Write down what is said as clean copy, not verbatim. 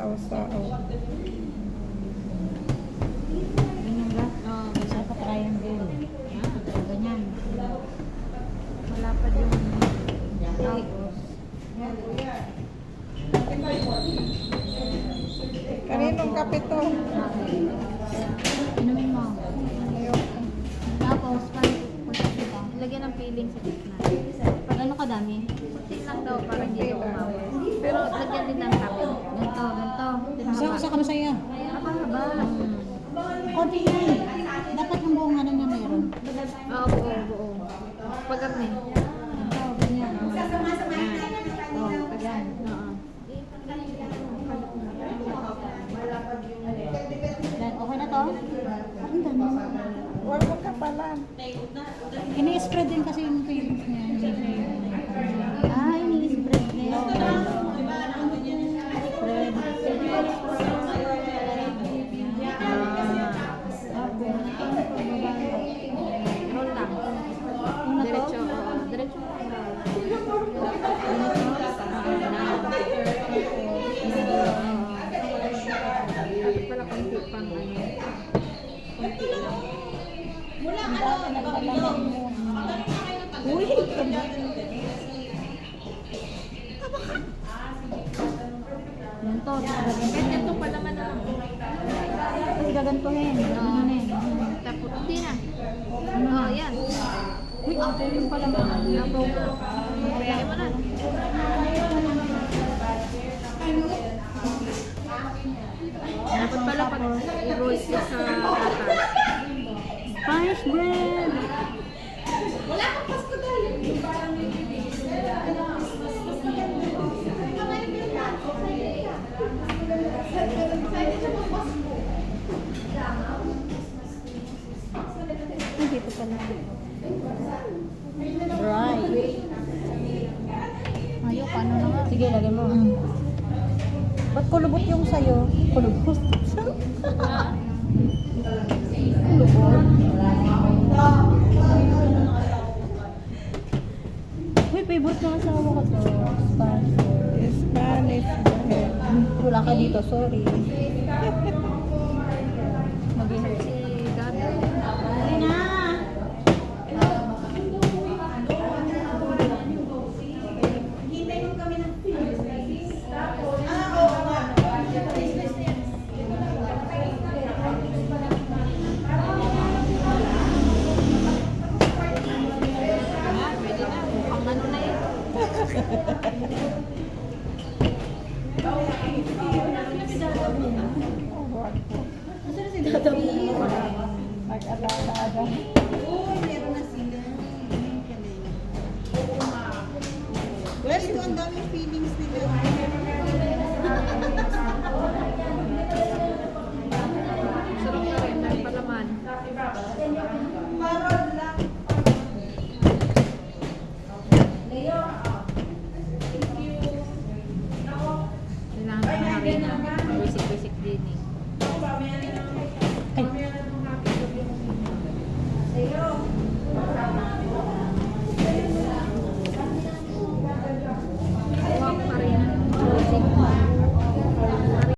Sao-sao. Ganyan ba? Oo, basta pa triangle. Ganyan. Wala pa yung tapos. Kaninong kape to? Inumin mo. Ayoko. Tapos, lagyan ng peeling sa gitna. Pag ano kadami? Kunti lang daw para hindi daw umawa. Pero lagyan din ng kape. Ganto, ganto. Sa ka masaya. Haba-haba. Konti yan. Dapat yung buong ano na meron. Oo, buo, buo. Pag karne. Ito, ganyan. Oo, pag yan. Oo. Yan, okay na to? Ang dami. Huwag mo kapalan. Ini-spread din kasi yung feelings niya. Ah, ini-spread na yun. Spread. Roll lang. Diretso, oo. Diretso lang. Dapat pala konti pang ano. Konti lang. Ang dami nagpalamig mo. Uy! Yan to. Ganyan to pala man lang. Kasi gagantuhin. Gagantuhin. Tapos, hindi na. Oo, yan. Uy, ate yung pala mo. Nabaw na. Kaya mo na. Dapat pala pag i-roll siya sa atas. Spice bread! Ay, dito pala. Dry. Ayok, ano na nga. Sige, lagay mo. Ba't kulubot yung sayo? Kulubot? Kulubot? Uy, favorite ng asawa ko to. Spanish. Spanish. Wala ka dito, sorry. Mag-ingat. Si Gabi. Ay na! Pwede na. Mukhang ano na eh. Nasaan na si Dada mo? Mag-alala.